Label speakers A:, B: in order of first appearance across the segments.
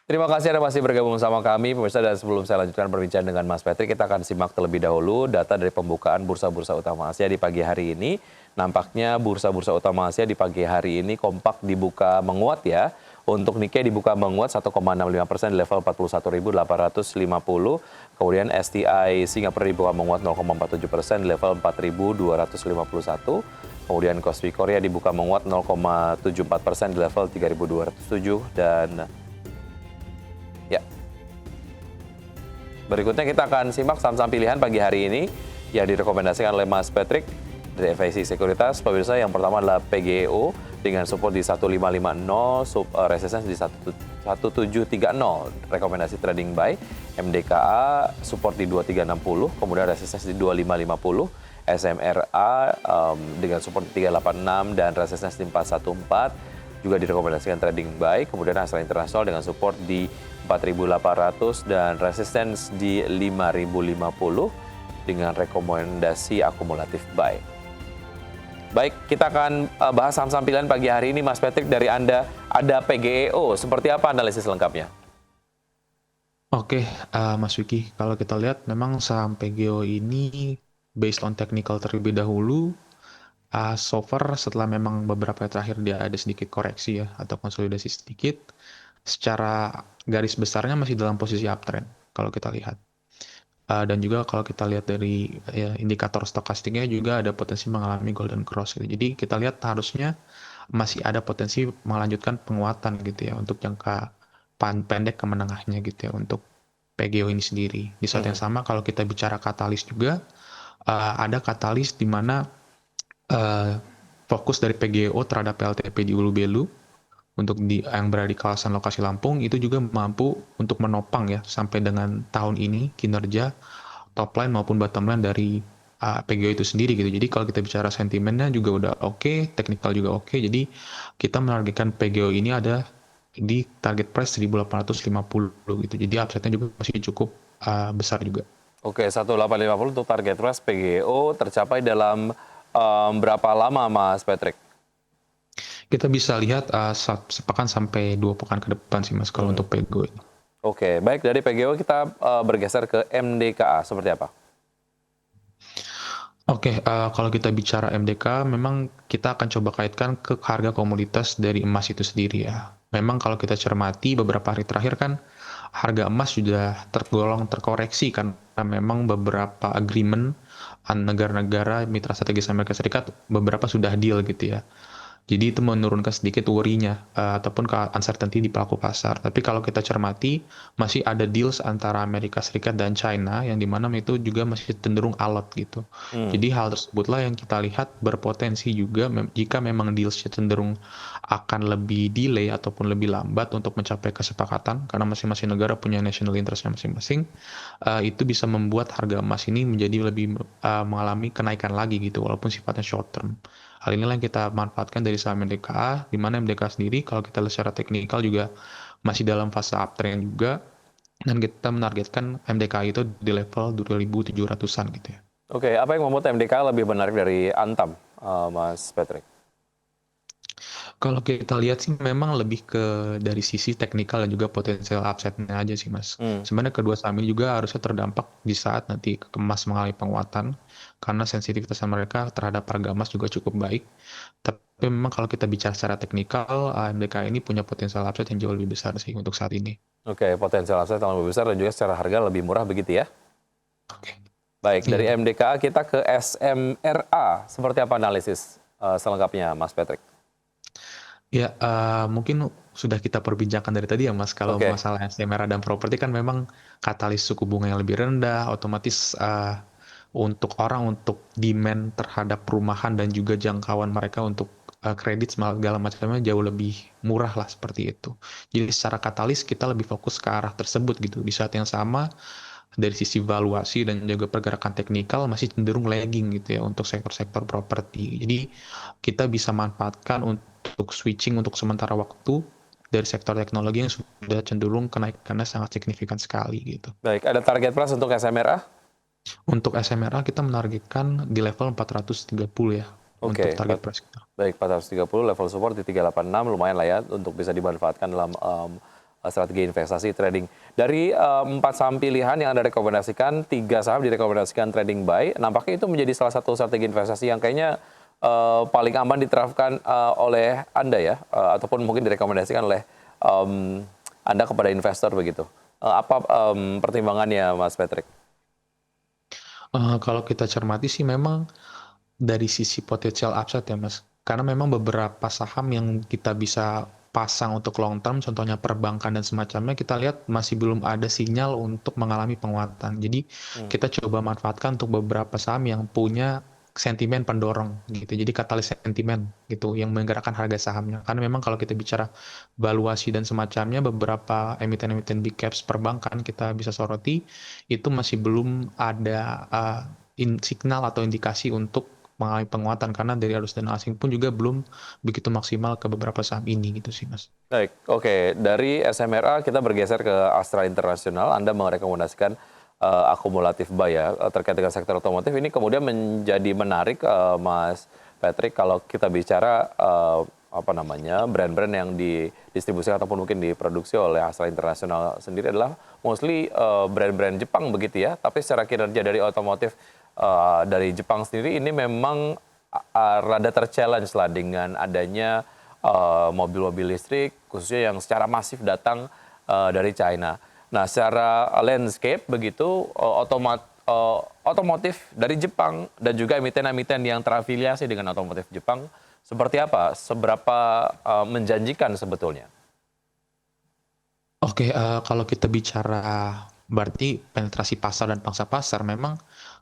A: Terima kasih Anda masih bergabung sama kami, pemirsa. Dan sebelum saya lanjutkan perbincangan dengan Mas Patrick, kita akan simak terlebih dahulu data dari pembukaan bursa-bursa utama Asia di pagi hari ini. Nampaknya bursa-bursa utama Asia di pagi hari ini kompak dibuka menguat ya. Untuk Nikkei dibuka menguat 1,65% di level 41.850. Kemudian STI Singapura dibuka menguat 0,47% di level 4.251. Kemudian Kospi Korea dibuka menguat 0,74% di level 3.207. Dan ya, berikutnya kita akan simak saham-saham pilihan pagi hari ini yang direkomendasikan oleh Mas Patrick dari FIC Sekuritas. Pemirsa, yang pertama adalah PGEO dengan support di 1550, resistance di 1730, rekomendasi trading buy. MDKA support di 2360, kemudian resistance di 2550. SMRA dengan support di 386 dan resistance di 414 juga direkomendasikan trading buy. Kemudian Astra International dengan support di 4.800 dan resistance di 5.050 dengan rekomendasi akumulatif buy. Baik, kita akan bahas saham-saham pilihan pagi hari ini. Mas Patrick, dari Anda ada PGEO. Seperti apa analisis lengkapnya?
B: Oke, Mas Wiki, kalau kita lihat memang saham PGO ini based on technical terlebih dahulu, so far setelah memang beberapa terakhir dia ada sedikit koreksi ya atau konsolidasi sedikit, secara garis besarnya masih dalam posisi uptrend kalau kita lihat. Dan juga kalau kita lihat dari ya, indikator stokastiknya juga ada potensi mengalami golden cross gitu. Jadi kita lihat harusnya masih ada potensi melanjutkan penguatan gitu ya untuk jangka pendek ke menengahnya gitu ya untuk PGO ini sendiri. Di saat yang sama kalau kita bicara katalis juga ada katalis di mana fokus dari PGO terhadap PLTP di Ulu Belu untuk yang berada di kawasan lokasi Lampung itu juga mampu untuk menopang ya sampai dengan tahun ini kinerja top line maupun bottom line dari PGO itu sendiri gitu. Jadi kalau kita bicara sentimennya juga udah oke, teknikal juga oke. Jadi kita menargetkan PGO ini ada di target price 1850 gitu. Jadi upside-nya juga masih cukup besar juga.
A: Oke, 1850 untuk target price PGEO tercapai dalam berapa lama, Mas Patrick?
B: Kita bisa lihat sepekan sampai 2 pekan ke depan sih Mas kalau untuk PGO ini.
A: Oke, baik, dari PGEO kita bergeser ke MDKA. Seperti apa?
B: Oke, kalau kita bicara MDK, memang kita akan coba kaitkan ke harga komoditas dari emas itu sendiri ya. Memang kalau kita cermati beberapa hari terakhir kan harga emas sudah tergolong terkoreksi karena memang beberapa agreement negara-negara mitra strategis Amerika Serikat beberapa sudah deal gitu ya. Jadi itu menurunkan sedikit worry-nya ataupun uncertainty di pelaku pasar. Tapi kalau kita cermati, masih ada deals antara Amerika Serikat dan China yang dimana itu juga masih cenderung alot gitu. Jadi hal tersebutlah yang kita lihat berpotensi juga jika memang deals cenderung akan lebih delay ataupun lebih lambat untuk mencapai kesepakatan karena masing-masing negara punya national interest masing-masing, itu bisa membuat harga emas ini menjadi lebih mengalami kenaikan lagi gitu walaupun sifatnya short term. Hal inilah yang kita manfaatkan dari saham MDKA, di mana MDKA sendiri kalau kita lihat secara teknikal juga masih dalam fase uptrend juga, dan kita menargetkan MDKA itu di level 2.700-an gitu ya.
A: Oke, apa yang membuat MDKA lebih menarik dari Antam, Mas Patrick?
B: Kalau kita lihat sih memang lebih ke dari sisi teknikal dan juga potensial upside-nya aja sih Mas. Sebenarnya kedua saham ini juga harusnya terdampak di saat nanti emas mengalami penguatan, karena sensitivitas mereka terhadap harga emas juga cukup baik. Tapi memang kalau kita bicara secara teknikal, MDK ini punya potensial upside yang jauh lebih besar sih untuk saat ini.
A: Oke, potensial upside yang lebih besar dan juga secara harga lebih murah begitu ya?
B: Oke.
A: Baik, dari
B: Iya.
A: MDKA kita ke SMRA. Seperti apa analisis selengkapnya, Mas Patrick?
B: Ya, mungkin sudah kita perbincangkan dari tadi ya Mas, kalau
A: Oke,
B: masalah SMRA dan properti kan memang katalis suku bunga yang lebih rendah, otomatis untuk orang untuk demand terhadap perumahan dan juga jangkauan mereka untuk kredit segala macamnya jauh lebih murah lah seperti itu. Jadi secara katalis kita lebih fokus ke arah tersebut gitu. Di saat yang sama dari sisi valuasi dan juga pergerakan teknikal masih cenderung lagging gitu ya untuk sektor-sektor properti. Jadi kita bisa manfaatkan untuk switching untuk sementara waktu dari sektor teknologi yang sudah cenderung kenaikannya sangat signifikan sekali gitu.
A: baik. Ada target price untuk SMRA?
B: Untuk SMRA kita menargetkan di level 430 ya untuk
A: Oke,
B: target price kita.
A: baik, 430, level support di 386, lumayan lah ya untuk bisa dimanfaatkan dalam strategi investasi trading. Dari 4 saham pilihan yang Anda rekomendasikan, 3 saham direkomendasikan trading buy. Nampaknya itu menjadi salah satu strategi investasi yang kayaknya paling aman diterapkan oleh Anda ya, ataupun mungkin direkomendasikan oleh Anda kepada investor begitu. Apa pertimbangannya, Mas Patrick?
B: Kalau kita cermati sih memang dari sisi potensial upside ya Mas, karena memang beberapa saham yang kita bisa pasang untuk long term, contohnya perbankan dan semacamnya, kita lihat masih belum ada sinyal untuk mengalami penguatan. Jadi kita coba manfaatkan untuk beberapa saham yang punya sentimen pendorong gitu, jadi katalis sentimen gitu yang menggerakkan harga sahamnya. Karena memang kalau kita bicara valuasi dan semacamnya, beberapa emiten-emiten big caps perbankan kita bisa soroti itu masih belum ada signal atau indikasi untuk mengalami penguatan, karena dari arus dana asing pun juga belum begitu maksimal ke beberapa saham ini gitu sih Mas.
A: Baik, oke. Dari SMRA kita bergeser ke Astra International. Anda merekomendasikan akumulatif buy ya terkait dengan sektor otomotif. Ini kemudian menjadi menarik, Mas Patrick, kalau kita bicara brand-brand yang didistribusikan ataupun mungkin diproduksi oleh Astra International sendiri adalah mostly brand-brand Jepang begitu ya. Tapi secara kinerja dari otomotif dari Jepang sendiri ini memang rada ter-challenge lah dengan adanya mobil-mobil listrik khususnya yang secara masif datang dari China. Nah, secara landscape begitu otomotif dari Jepang dan juga emiten-emiten yang terafiliasi dengan otomotif Jepang seperti apa? Seberapa menjanjikan sebetulnya?
B: Oke, kalau kita bicara berarti penetrasi pasar dan pangsa pasar, memang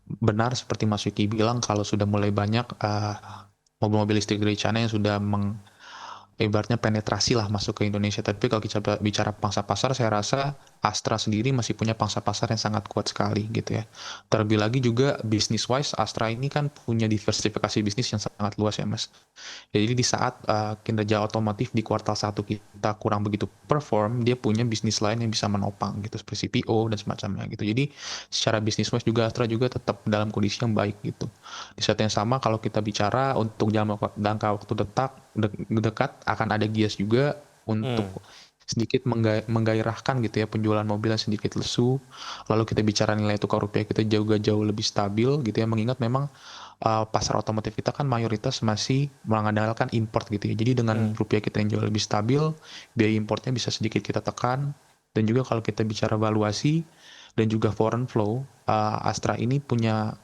B: benar seperti Mas Yuki bilang kalau sudah mulai banyak mobil-mobil listrik dari China yang sudah ibaratnya penetrasi lah masuk ke Indonesia. Tapi kalau kita bicara pangsa pasar, saya rasa Astra sendiri masih punya pangsa pasar yang sangat kuat sekali gitu ya. Terlebih lagi juga business wise, Astra ini kan punya diversifikasi bisnis yang sangat luas ya Mas. Jadi di saat kinerja otomotif di kuartal 1 kita kurang begitu perform, dia punya bisnis lain yang bisa menopang gitu, seperti CPO dan semacamnya gitu. Jadi secara business wise juga Astra juga tetap dalam kondisi yang baik gitu. Di saat yang sama kalau kita bicara untuk jangka waktu dekat akan ada gias juga untuk sedikit menggairahkan gitu ya penjualan mobil yang sedikit lesu. Lalu kita bicara nilai tukar rupiah kita juga jauh lebih stabil gitu ya, mengingat memang pasar otomotif kita kan mayoritas masih mengandalkan import gitu ya. Jadi dengan rupiah kita yang jauh lebih stabil, biaya importnya bisa sedikit kita tekan. Dan juga kalau kita bicara valuasi dan juga foreign flow, Astra ini punya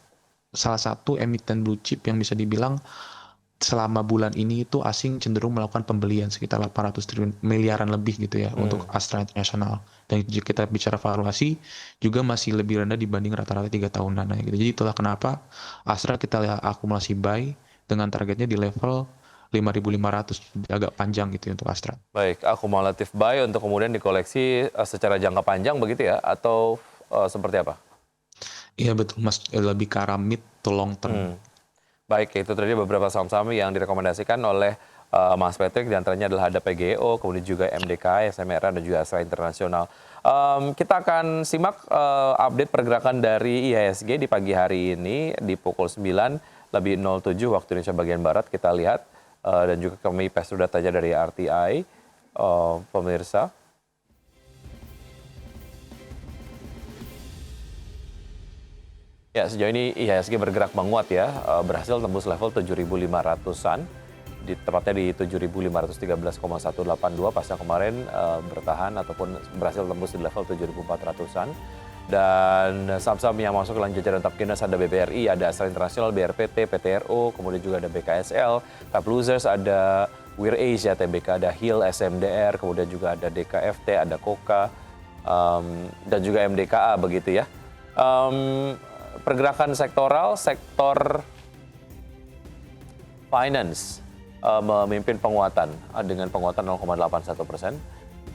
B: salah satu emiten blue chip yang bisa dibilang selama bulan ini itu asing cenderung melakukan pembelian sekitar 800 triliun miliaran lebih gitu ya untuk Astra International. Dan jika kita bicara valuasi juga masih lebih rendah dibanding rata-rata 3 tahunan gitu. Jadi itulah kenapa Astra kita lihat akumulasi buy dengan targetnya di level 5.500, agak panjang gitu ya untuk Astra.
A: Baik, akumulatif buy untuk kemudian dikoleksi secara jangka panjang begitu ya, atau seperti apa?
B: Iya betul Mas, lebih ke arah mid to long term.
A: Baik, itu tadi beberapa saham-saham yang direkomendasikan oleh Mas Patrick, diantaranya adalah ada PGO, kemudian juga MDK, SMRA, dan juga Astra International. Kita akan simak update pergerakan dari IHSG di pagi hari ini di pukul 9:07 waktu Indonesia bagian Barat. Kita lihat dan juga kami paste datanya dari RTI, pemirsa. Ya, sejauh ini IHSG bergerak menguat ya, berhasil tembus level 7.500-an, tepatnya di 7.513,182 pasca kemarin bertahan ataupun berhasil tembus di level 7.400-an. Dan saham-saham yang masuk ke dalam jajaran top gainers ada BBRI, ada Astra International, BRPT, PTRO, kemudian juga ada BKSL, top losers ada Wir Asia, TBK, ada Hill, SMDR, kemudian juga ada DKFT, ada KOKA, dan juga MDKA begitu ya. Pergerakan sektoral, sektor finance memimpin penguatan dengan penguatan 0,81%.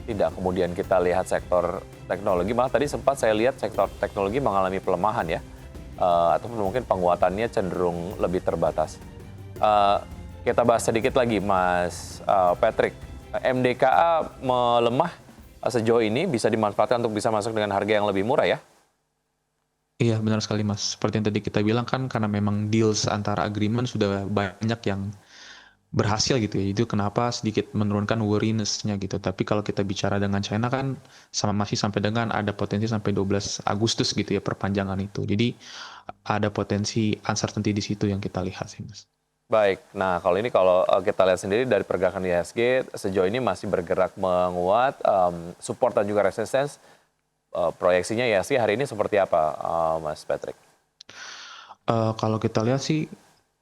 A: Tidak kemudian kita lihat sektor teknologi, malah tadi sempat saya lihat sektor teknologi mengalami pelemahan ya, ataupun mungkin penguatannya cenderung lebih terbatas. Kita bahas sedikit lagi Mas Patrick, MDKA melemah sejauh ini bisa dimanfaatkan untuk bisa masuk dengan harga yang lebih murah ya?
B: Iya benar sekali Mas, seperti yang tadi kita bilang kan karena memang deals antara agreement sudah banyak yang berhasil gitu ya. Itu kenapa sedikit menurunkan worriness-nya gitu. Tapi kalau kita bicara dengan China kan masih sampai dengan ada potensi sampai 12 Agustus gitu ya perpanjangan itu. Jadi ada potensi uncertainty di situ yang kita lihat sih, Mas.
A: Baik, nah kalau kita lihat sendiri dari pergerakan IHSG sejauh ini masih bergerak menguat, support dan juga resistance, proyeksinya IHSG hari ini seperti apa, Mas Patrick?
B: Kalau kita lihat sih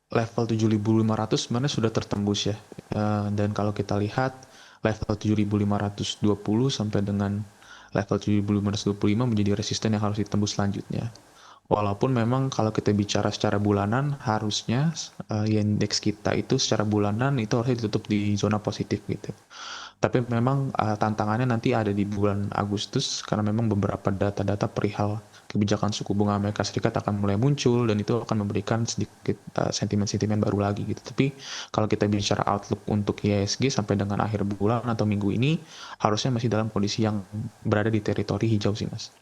B: level 7.500 sebenarnya sudah tertembus ya. Dan kalau kita lihat level 7.520 sampai dengan level 7.525 menjadi resisten yang harus ditembus selanjutnya. Walaupun memang kalau kita bicara secara bulanan harusnya indeks kita itu secara bulanan itu harusnya ditutup di zona positif gitu. Tapi memang tantangannya nanti ada di bulan Agustus karena memang beberapa data-data perihal kebijakan suku bunga Amerika Serikat akan mulai muncul dan itu akan memberikan sedikit sentimen-sentimen baru lagi gitu. Tapi kalau kita bicara outlook untuk IHSG sampai dengan akhir bulan atau minggu ini harusnya masih dalam kondisi yang berada di teritori hijau sih, Mas.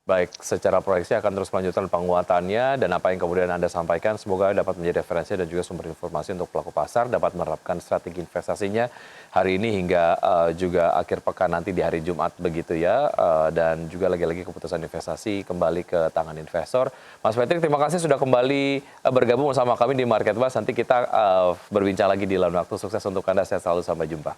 A: Baik, secara proyeksi akan terus melanjutkan penguatannya dan apa yang kemudian Anda sampaikan semoga dapat menjadi referensi dan juga sumber informasi untuk pelaku pasar dapat menerapkan strategi investasinya hari ini hingga juga akhir pekan nanti di hari Jumat begitu ya, dan juga lagi-lagi keputusan investasi kembali ke tangan investor. Mas Patrick, terima kasih sudah kembali bergabung bersama kami di Market Buzz. Nanti kita berbincang lagi di lain waktu. Sukses untuk Anda, sehat selalu, sampai jumpa.